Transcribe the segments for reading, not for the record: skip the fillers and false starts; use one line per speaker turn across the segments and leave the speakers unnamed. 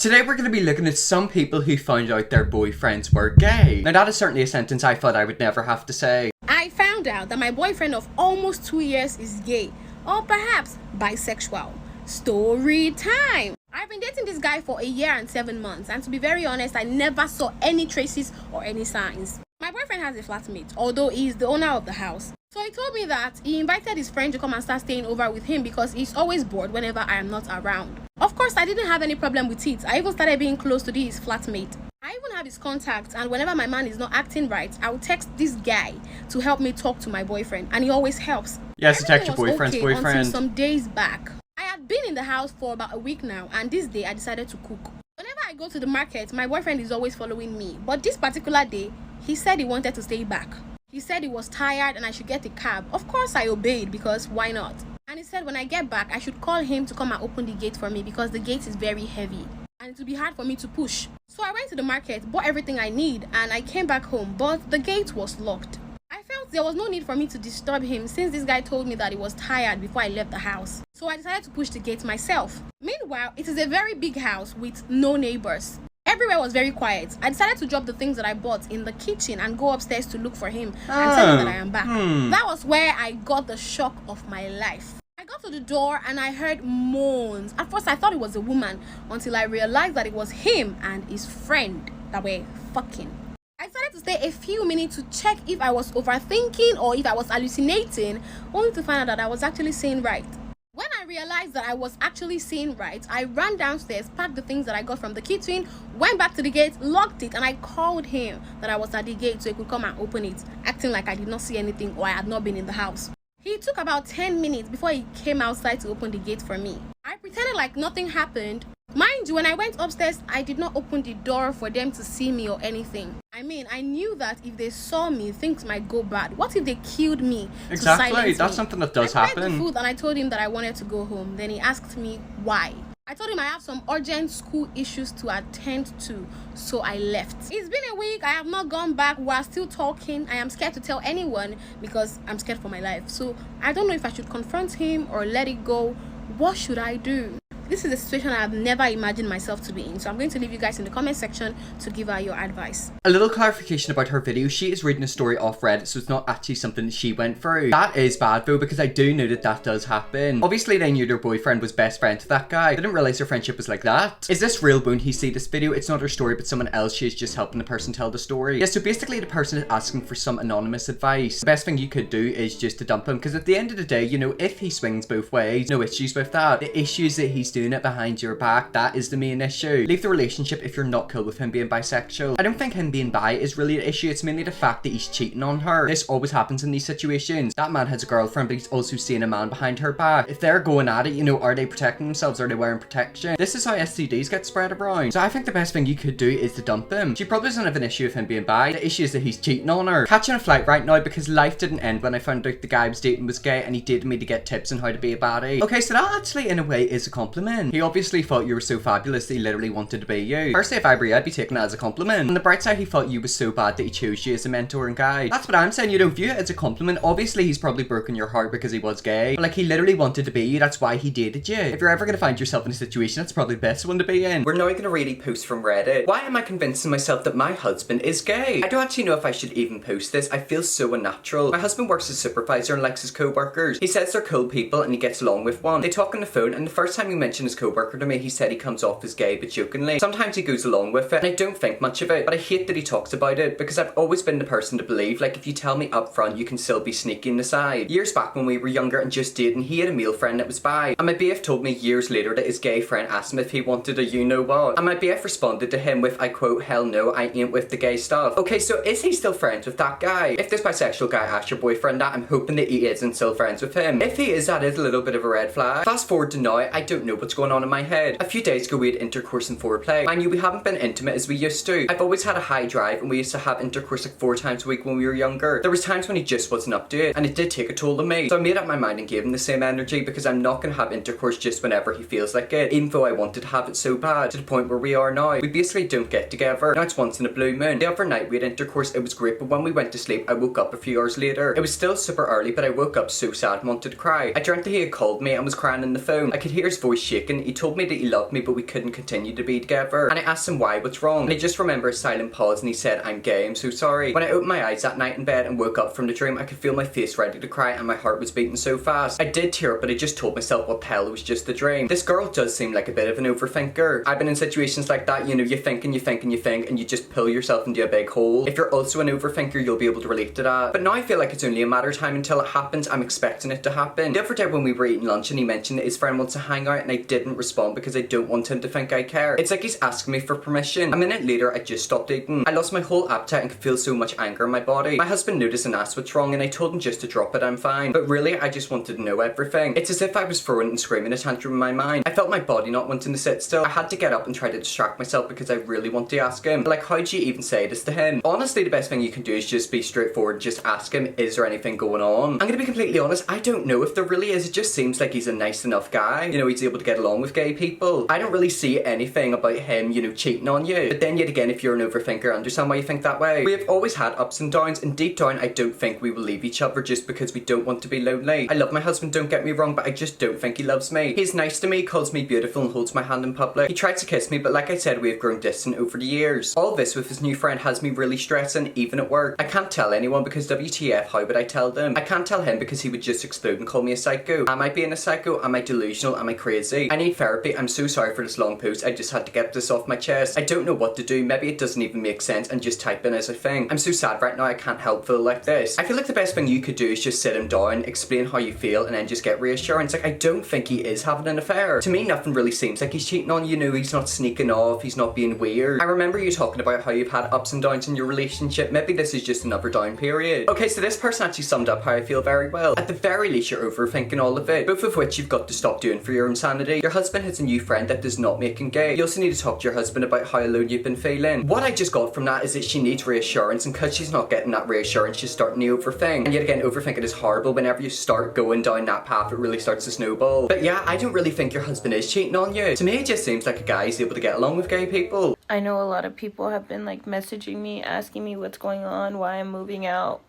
Today we're going to be looking at some people who found out their boyfriends were gay. Now that is certainly a sentence I thought I would never have to say.
I found out that my boyfriend of almost 2 years is gay, or perhaps bisexual. Story time! I've been dating this guy for 1 year and 7 months, and to be very honest, I never saw any traces or any signs. My boyfriend has a flatmate, although he is the owner of the house. So he told me that he invited his friend to come and start staying over with him because he's always bored whenever I am not around. Of course, I didn't have any problem with it. I even started being close to his flatmate. I even have his contact, and whenever my man is not acting right, I will text this guy to help me talk to my boyfriend, and he always helps.
Yes, to text your boyfriend's boyfriend.
Until some days back. I had been in the house for about a week now, and this day I decided to cook. Whenever I go to the market, my boyfriend is always following me, but this particular day, he said he wanted to stay back. He said he was tired and I should get a cab. Of course I obeyed because why not? And he said when I get back, I should call him to come and open the gate for me because the gate is very heavy and it will be hard for me to push. So I went to the market, bought everything I need, and I came back home, but the gate was locked. I felt there was no need for me to disturb him since this guy told me that he was tired before I left the house. So I decided to push the gate myself. Meanwhile, it is a very big house with no neighbors. Everywhere was very quiet. I decided to drop the things that I bought in the kitchen and go upstairs to look for him and tell him that I am back. That was where I got the shock of my life. I got to the door and I heard moans. At first I thought it was a woman until I realized that it was him and his friend that were fucking. I decided to stay a few minutes to check if I was overthinking or if I was hallucinating, only to find out that I was actually seeing right. When I realized that I was actually seeing right, I ran downstairs, packed the things that I got from the kitchen, went back to the gate, locked it, and I called him that I was at the gate so he could come and open it, acting like I did not see anything or I had not been in the house. He took about 10 minutes before he came outside to open the gate for me. I pretended like nothing happened. Mind you, when I went upstairs, I did not open the door for them to see me or anything. I mean, I knew that if they saw me, things might go bad. What if they killed me?
Exactly, that's something that does happen.
I prepared the food and I told him that I wanted to go home. Then he asked me why. I told him I have some urgent school issues to attend to, so I left. It's been a week, I have not gone back, we're still talking. I am scared to tell anyone because I'm scared for my life. So I don't know if I should confront him or let it go. What should I do? This is a situation I have never imagined myself to be in, so I'm going to leave you guys in the comment section to give her your advice.
A little clarification about her video. She is reading a story off Reddit, so it's not actually something that she went through. That is bad though, because I do know that that does happen. Obviously they knew their boyfriend was best friend to that guy. They didn't realize their friendship was like that. Is this real when he see this video? It's not her story but someone else. She is just helping the person tell the story. Yeah, so basically the person is asking for some anonymous advice. The best thing you could do is just to dump him, because at the end of the day, you know, if he swings both ways, no issues with that. The issue is that he's doing it behind your back. That is the main issue. Leave the relationship if you're not cool with him being bisexual. I don't think him being bi is really the issue. It's mainly the fact that he's cheating on her. This always happens in these situations. That man has a girlfriend, but he's also seeing a man behind her back. If they're going at it, you know, are they protecting themselves? Are they wearing protection? This is how STDs get spread around. So I think the best thing you could do is to dump him. She probably doesn't have an issue with him being bi. The issue is that he's cheating on her. Catching a flight right now because life didn't end when I found out the guy I was dating was gay and he dated me to get tips on how to be a baddie. Okay, so that actually in a way is a compliment. He obviously thought you were so fabulous that he literally wanted to be you. Personally, if I were you, I'd be taking that as a compliment. On the bright side, he thought you was so bad that he chose you as a mentor and guide. That's what I'm saying. You don't view it as a compliment. Obviously, he's probably broken your heart because he was gay. But like, he literally wanted to be you. That's why he dated you. If you're ever going to find yourself in a situation, that's probably the best one to be in. We're now going to read a post from Reddit. Why am I convincing myself that my husband is gay? I don't actually know if I should even post this. I feel so unnatural. My husband works as a supervisor and likes his co-workers. He says they're cool people and he gets along with one. They talk on the phone, and the first time he mentioned his co-worker to me, he said he comes off as gay but jokingly. Sometimes he goes along with it and I don't think much of it, but I hate that he talks about it because I've always been the person to believe, like, if you tell me up front, you can still be sneaky on the side. Years back when we were younger and just dating, he had a male friend that was bi, and my BF told me years later that his gay friend asked him if he wanted a you know what, and my BF responded to him with, I quote, hell no, I ain't with the gay stuff. Okay, so is he still friends with that guy? If this bisexual guy asked your boyfriend that, I'm hoping that he isn't still friends with him. If he is, that is a little bit of a red flag. Fast forward to now, I don't know what's going on in my head. A few days ago we had intercourse and foreplay. Mind you, we haven't been intimate as we used to. I've always had a high drive and we used to have intercourse like 4 times a week when we were younger. There was times when he just wasn't up to it and it did take a toll on me. So I made up my mind and gave him the same energy because I'm not going to have intercourse just whenever he feels like it, even though I wanted to have it so bad, to the point where we are now. We basically don't get together. Now it's once in a blue moon. The other night we had intercourse, it was great, but when we went to sleep I woke up a few hours later. It was still super early, but I woke up so sad and wanted to cry. I dreamt that he had called me and was crying on the phone. I could hear his voice shaking. He told me that he loved me, but we couldn't continue to be together. And I asked him why, what's wrong? And I just remember a silent pause, and he said, I'm gay, I'm so sorry. When I opened my eyes that night in bed and woke up from the dream, I could feel my face ready to cry, and my heart was beating so fast. I did tear up, but I just told myself, what the hell, it was just a dream. This girl does seem like a bit of an overthinker. I've been in situations like that, you know, you think and you think and you think, and you just pull yourself into a big hole. If you're also an overthinker, you'll be able to relate to that. But now I feel like it's only a matter of time until it happens. I'm expecting it to happen. The other day when we were eating lunch and he mentioned that his friend wants to hang out, and I didn't respond because I don't want him to think I care. It's like he's asking me for permission. A minute later, I just stopped eating. I lost my whole appetite and could feel so much anger in my body. My husband noticed and asked what's wrong, and I told him just to drop it, I'm fine. But really, I just wanted to know everything. It's as if I was throwing and screaming a tantrum in my mind. I felt my body not wanting to sit still. I had to get up and try to distract myself because I really want to ask him. Like, how'd you even say this to him? Honestly, the best thing you can do is just be straightforward and just ask him, is there anything going on? I'm gonna be completely honest, I don't know if there really is. It just seems like he's a nice enough guy. You know, he's able to get along with gay people. I don't really see anything about him, you know, cheating on you. But then yet again, if you're an overthinker, I understand why you think that way. We have always had ups and downs, and deep down, I don't think we will leave each other just because we don't want to be lonely. I love my husband, don't get me wrong, but I just don't think he loves me. He's nice to me, calls me beautiful, and holds my hand in public. He tried to kiss me, but like I said, we have grown distant over the years. All this with his new friend has me really stressing, even at work. I can't tell anyone because WTF, how would I tell them? I can't tell him because he would just explode and call me a psycho. Am I being a psycho? Am I delusional? Am I crazy? I need therapy. I'm so sorry for this long post. I just had to get this off my chest. I don't know what to do. Maybe it doesn't even make sense and just type in as a thing. I'm so sad right now, I can't help feel like this. I feel like the best thing you could do is just sit him down, explain how you feel, and then just get reassurance. Like, I don't think he is having an affair. To me, nothing really seems like he's cheating on you. Know, he's not sneaking off, he's not being weird. I remember you talking about how you've had ups and downs in your relationship. Maybe this is just another down period. Okay, so this person actually summed up how I feel very well. At the very least, you're overthinking all of it, both of which you've got to stop doing for your insanity. Your husband has a new friend that does not make him gay. You also need to talk to your husband about how alone you've been feeling. What I just got from that is that she needs reassurance, and because she's not getting that reassurance, she's starting to overthink. And yet again, overthinking is horrible. Whenever you start going down that path, it really starts to snowball. But yeah, I don't really think your husband is cheating on you. To me, it just seems like a guy who's able to get along with gay people.
I know a lot of people have been like messaging me, asking me what's going on, why I'm moving out.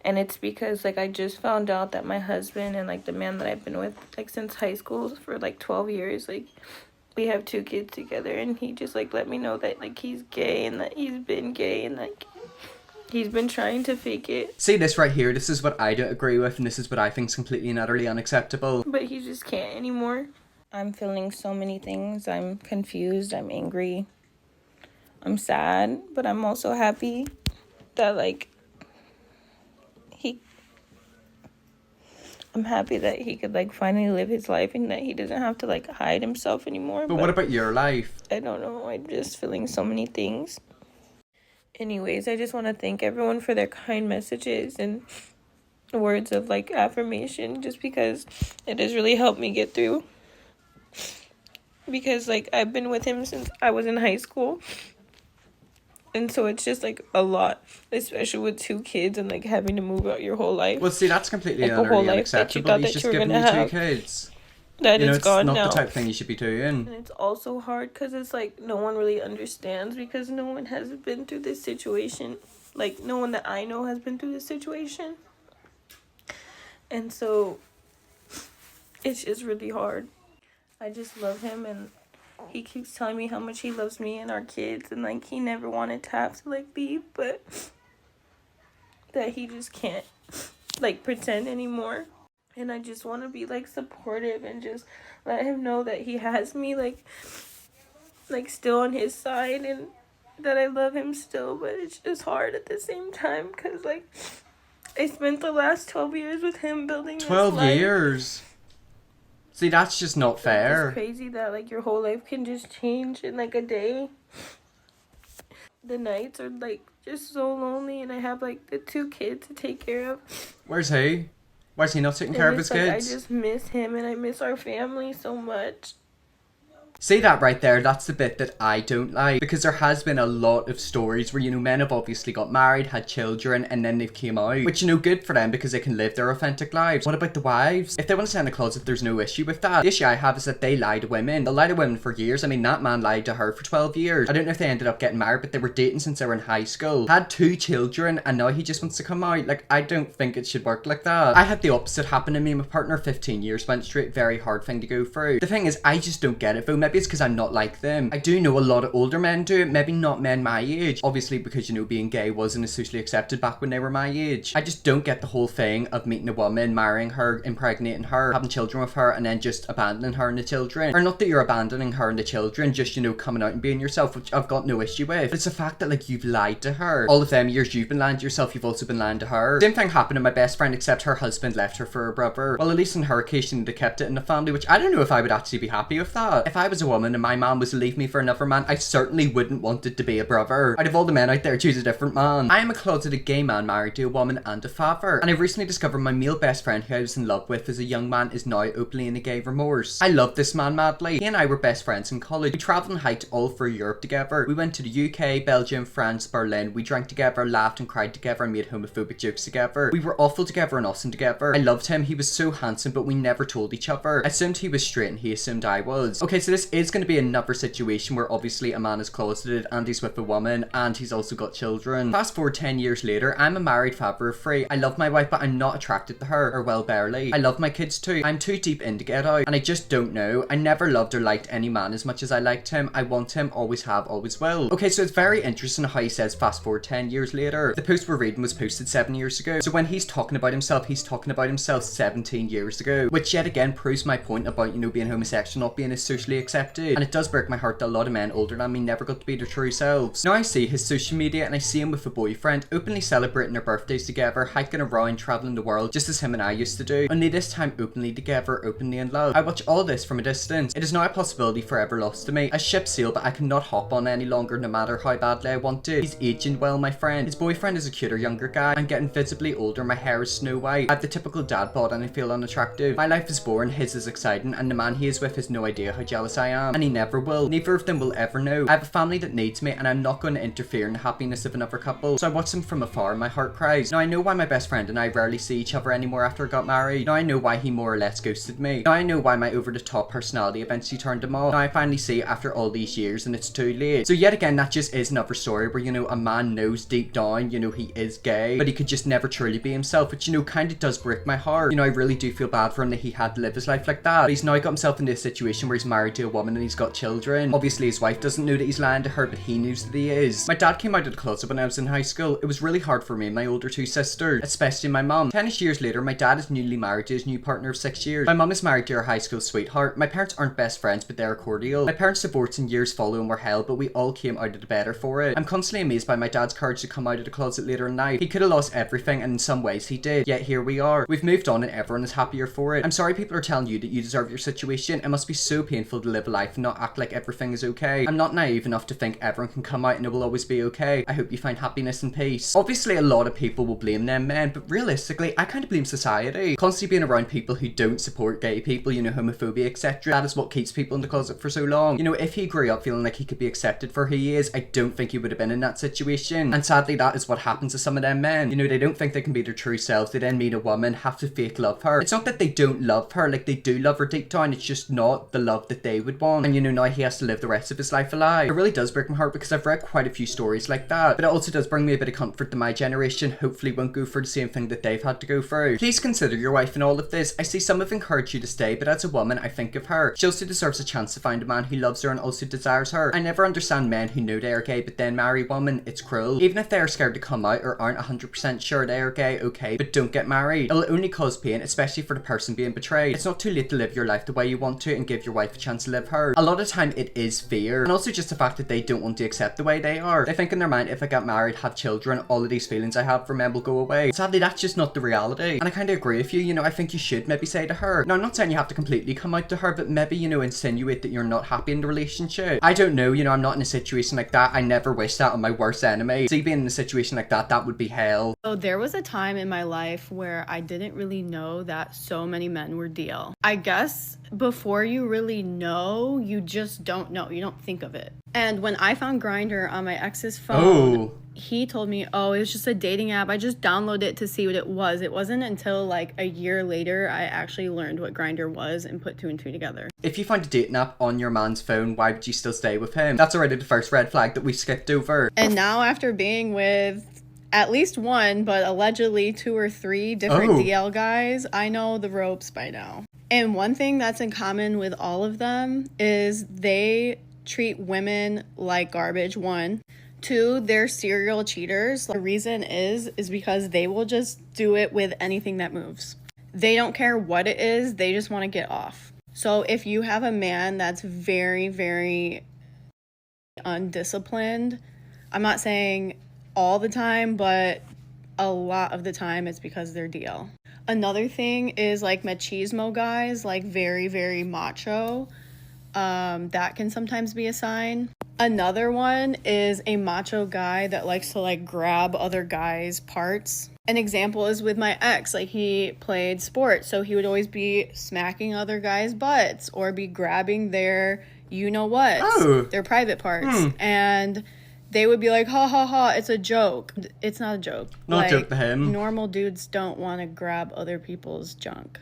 And it's because like I just found out that my husband and like the man that I've been with like since high school for like 12 years, like we have 2 kids together, and he just like let me know that like he's gay and that he's been gay and like he's been trying to fake it.
See this right here, this is what I don't agree with, and this is what I think is completely and utterly unacceptable.
But he just can't anymore. I'm feeling so many things. I'm confused, I'm angry, I'm sad, but I'm also happy that like I'm happy that he could like finally live his life and that he doesn't have to like hide himself anymore.
But what about your life?
I don't know. I'm just feeling so many things. Anyways, I just want to thank everyone for their kind messages and words of like affirmation, just because it has really helped me get through. Because like I've been with him since I was in high school. And so it's just like a lot, especially with 2 kids and like having to move out your whole life.
Well, see, that's completely
like,
utterly unacceptable. He's just giving you 2 kids.
That
you know,
is
it's
gone
not
now.
the type of thing you should be doing.
And it's also hard because it's like no one really understands, because no one has been through this situation. Like no one that I know has been through this situation. And so it's just really hard. I just love him, and he keeps telling me how much he loves me and our kids, and like he never wanted to have to like leave, but that he just can't like pretend anymore. And I just want to be like supportive and just let him know that he has me like still on his side, and that I love him still. But it's just hard at the same time because like I spent the last 12 years with him building
12
this life.
years? See, that's just not fair.
It's crazy that like your whole life can just change in like a day. The nights are like just so lonely, and I have like the 2 kids to take care of.
Where's he? Why is he not taking care of his kids?
I just miss him, and I miss our family so much.
See that right there? That's the bit that I don't like, because there has been a lot of stories where, men have obviously got married, had children, and then they've came out, which, good for them because they can live their authentic lives. What about the wives? If they want to stay in the closet, there's no issue with that. The issue I have is that they lie to women. They lie to women for years. I mean, that man lied to her for 12 years. I don't know if they ended up getting married, but they were dating since they were in high school, had 2 children, and now he just wants to come out. Like, I don't think it should work like that. I had the opposite happen to me. My partner, 15 years, went straight. Very hard thing to go through. The thing is, I just don't get it though. Maybe it's because I'm not like them. I do know a lot of older men do it, maybe not men my age. Obviously because, being gay wasn't socially accepted back when they were my age. I just don't get the whole thing of meeting a woman, marrying her, impregnating her, having children with her, and then just abandoning her and the children. Or not that you're abandoning her and the children, just, coming out and being yourself, which I've got no issue with. But it's the fact that, like, you've lied to her. All of them years you've been lying to yourself, you've also been lying to her. Same thing happened to my best friend, except her husband left her for her brother. Well, at least in her case, she kept it in the family, which I don't know if I would actually be happy with that. If I was a woman and my man was to leave me for another man, I certainly wouldn't want it to be a brother. Out of all the men out there, choose a different man. I am a closeted gay man married to a woman and a father, and I've recently discovered my male best friend who I was in love with as a young man is now openly in a gay remorse. I love this man madly. He and I were best friends in college. We travelled and hiked all through Europe together. We went to the UK, Belgium, France, Berlin. We drank together, laughed and cried together, and made homophobic jokes together. We were awful together and awesome together. I loved him. He was so handsome, but we never told each other. I assumed he was straight and he assumed I was. Okay, so this is going to be another situation where obviously a man is closeted and he's with a woman and he's also got children. Fast forward 10 years later, I'm a married father of 3. I love my wife, but I'm not attracted to her, or well, barely. I love my kids too. I'm too deep in to get out, and I just don't know. I never loved or liked any man as much as I liked him. I want him, always have, always will. Okay, so it's very interesting how he says fast forward 10 years later. The post we're reading was posted 7 years ago. So when he's talking about himself 17 years ago, which yet again proves my point about, being homosexual not being as socially accepted. And it does break my heart that a lot of men older than me never got to be their true selves. Now I see his social media and I see him with a boyfriend, openly celebrating their birthdays together, hiking around, traveling the world, just as him and I used to do. Only this time openly together, openly in love. I watch all this from a distance. It is now a possibility forever lost to me. I ship sail, but I cannot hop on any longer no matter how badly I want to. He's aging well, my friend. His boyfriend is a cuter younger guy. I'm getting visibly older, my hair is snow white. I have the typical dad bod and I feel unattractive. My life is boring, his is exciting, and the man he is with has no idea how jealous I am. And he never will. Neither of them will ever know. I have a family that needs me and I'm not going to interfere in the happiness of another couple. So I watch them from afar and my heart cries. Now I know why my best friend and I rarely see each other anymore after I got married. Now I know why he more or less ghosted me. Now I know why my over-the-top personality eventually turned him off. Now I finally see it after all these years and it's too late. So yet again, that just is another story where, a man knows deep down, he is gay, but he could just never truly be himself, which, kind of does break my heart. I really do feel bad for him that he had to live his life like that. But he's now got himself into a situation where he's married to a woman and he's got children. Obviously his wife doesn't know that he's lying to her, but he knows that he is. My dad came out of the closet when I was in high school. It was really hard for me and my older 2 sisters, especially my mum. 10ish years later, my dad is newly married to his new partner of 6 years. My mum is married to her high school sweetheart. My parents aren't best friends, but they're cordial. My parents divorced and years following were hell, but we all came out of the better for it. I'm constantly amazed by my dad's courage to come out of the closet later in life. He could have lost everything, and in some ways he did, yet here we are. We've moved on and everyone is happier for it. I'm sorry people are telling you that you deserve your situation. It must be so painful to live a life and not act like everything is okay. I'm not naive enough to think everyone can come out and it will always be okay. I hope you find happiness and peace. Obviously a lot of people will blame them men, but realistically I kind of blame society. Constantly being around people who don't support gay people, homophobia, etc. That is what keeps people in the closet for so long. If he grew up feeling like he could be accepted for who he is, I don't think he would have been in that situation. And sadly that is what happens to some of them men. They don't think they can be their true selves. They then meet a woman, have to fake love her. It's not that they don't love her, like they do love her deep down, it's just not the love that they would want. And now he has to live the rest of his life a lie. It really does break my heart because I've read quite a few stories like that, but it also does bring me a bit of comfort that my generation hopefully won't go through the same thing that they've had to go through. Please consider your wife in all of this. I see some have encouraged you to stay, but as a woman I think of her. She also deserves a chance to find a man who loves her and also desires her. I never understand men who know they are gay but then marry women. It's cruel. Even if they are scared to come out or aren't 100% sure they are gay, okay, but don't get married. It'll only cause pain, especially for the person being betrayed. It's not too late to live your life the way you want to and give your wife a chance to live hers. A lot of time it is fear, and also just the fact that they don't want to accept the way they are. They think in their mind, if I get married, have children, all of these feelings I have for men will go away. Sadly that's just not the reality, and I kind of agree with you. I think you should maybe say to her, now I'm not saying you have to completely come out to her, but maybe insinuate that you're not happy in the relationship. I don't know, I'm not in a situation like that. I never wish that on my worst enemy. See, being in a situation like that would be hell.
So there was a time in my life where I didn't really know that so many men were deal. I guess before you really know, you just don't know. You don't think of it. And when I found Grindr on my ex's phone, he told me, oh, it was just a dating app. I just downloaded it to see what it was. It wasn't until like a year later I actually learned what Grindr was and put two and two together.
If you find a dating app on your man's phone, why would you still stay with him? That's already the first red flag that we skipped over.
And now after being with at least one, but allegedly 2 or 3 different DL guys, I know the ropes by now. And one thing that's in common with all of them is they treat women like garbage, 1. 2, they're serial cheaters. The reason is because they will just do it with anything that moves. They don't care what it is, they just want to get off. So if you have a man that's very, very undisciplined, I'm not saying all the time, but a lot of the time it's because they're DL. Another thing is like machismo guys, like very, very macho. That can sometimes be a sign. Another one is a macho guy that likes to like grab other guys' parts. An example is with my ex, like he played sports, so he would always be smacking other guys' butts or be grabbing their you-know-what, their private parts. And they would be like, ha ha ha, it's a joke. It's not a joke.
Not a joke to him.
Normal dudes don't want to grab other people's junk.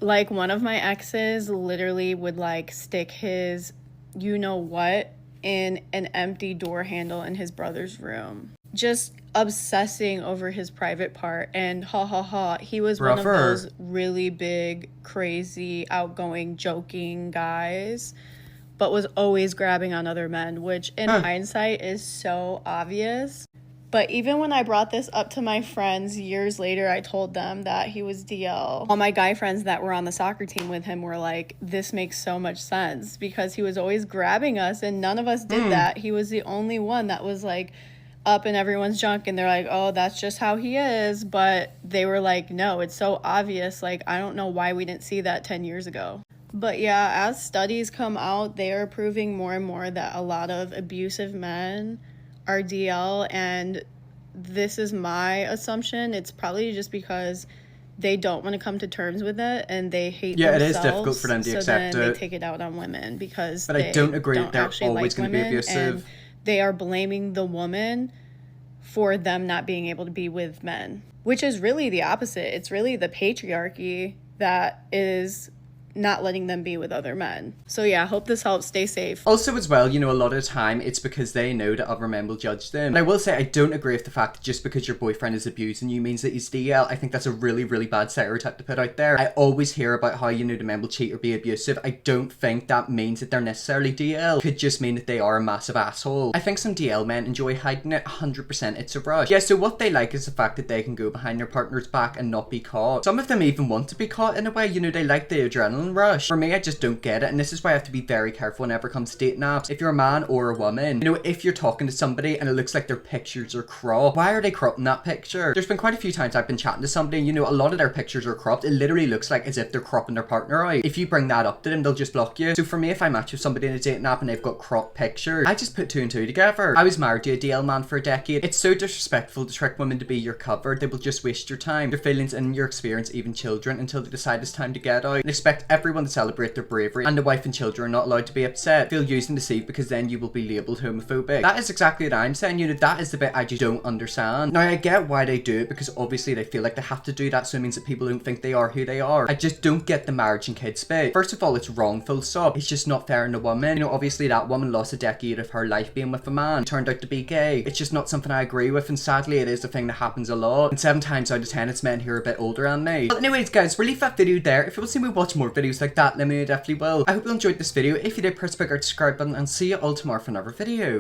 Like one of my exes literally would like stick his you-know-what in an empty door handle in his brother's room. Just obsessing over his private part, and ha ha ha, he was one of those really big, crazy, outgoing, joking guys, but was always grabbing on other men, which in hindsight is so obvious. But even when I brought this up to my friends years later, I told them that he was DL. All my guy friends that were on the soccer team with him were like, this makes so much sense, because he was always grabbing us and none of us did that. He was the only one that was like up in everyone's junk, and they're like, oh, that's just how he is. But they were like, no, it's so obvious. Like, I don't know why we didn't see that 10 years ago. But yeah, as studies come out, they are proving more and more that a lot of abusive men are DL, and this is my assumption. It's probably just because they don't want to come to terms with it and they hate themselves.
Yeah, it is difficult for them to accept
then
it.
They take it out on women because
I don't agree that they're always going to be abusive.
And they are blaming the woman for them not being able to be with men, which is really the opposite. It's really the patriarchy that is not letting them be with other men. So yeah, I hope this helps. Stay safe.
Also as well, you know, a lot of the time it's because they know that other men will judge them. But I will say I don't agree with the fact that just because your boyfriend is abusing you means that he's DL. I think that's a really, really bad stereotype to put out there. I always hear about how, you know, the men will cheat or be abusive. I don't think that means that they're necessarily DL. It could just mean that they are a massive asshole. I think some DL men enjoy hiding it. 100% it's a rush. Yeah, so what they like is the fact that they can go behind their partner's back and not be caught. Some of them even want to be caught in a way, you know, they like the adrenaline rush. For me, I just don't get it, and this is why I have to be very careful whenever it comes to dating apps. If you're a man or a woman, you know, if you're talking to somebody and it looks like their pictures are cropped, why are they cropping that picture? There's been quite a few times I've been chatting to somebody and, you know, a lot of their pictures are cropped. It literally looks like as if they're cropping their partner out. If you bring that up to them, they'll just block you. So for me, if I match with somebody in a dating app and they've got cropped pictures, I just put 2 and 2 together. I was married to a DL man for a decade. It's so disrespectful to trick women to be your cover. They will just waste your time, their feelings, and your experience, even children, until they decide it's time to get out, and expect everyone to celebrate their bravery, and the wife and children are not allowed to be upset, feel used and deceived, because then you will be labelled homophobic. That is exactly what I'm saying, you know, that is the bit I just don't understand. Now, I get why they do it, because obviously they feel like they have to do that, so it means that people don't think they are who they are. I just don't get the marriage and kids bit. First of all, it's wrong, full stop. It's just not fair on the woman. You know, obviously that woman lost a decade of her life being with a man, turned out to be gay. It's just not something I agree with, and sadly it is a thing that happens a lot, and 7 times out of 10 it's men who are a bit older than me. But anyways guys, we'll leave that video there. If you want to see me watch more videos like that, let me know, definitely will. I hope you enjoyed this video. If you did, press the big red subscribe button, and see you all tomorrow for another video.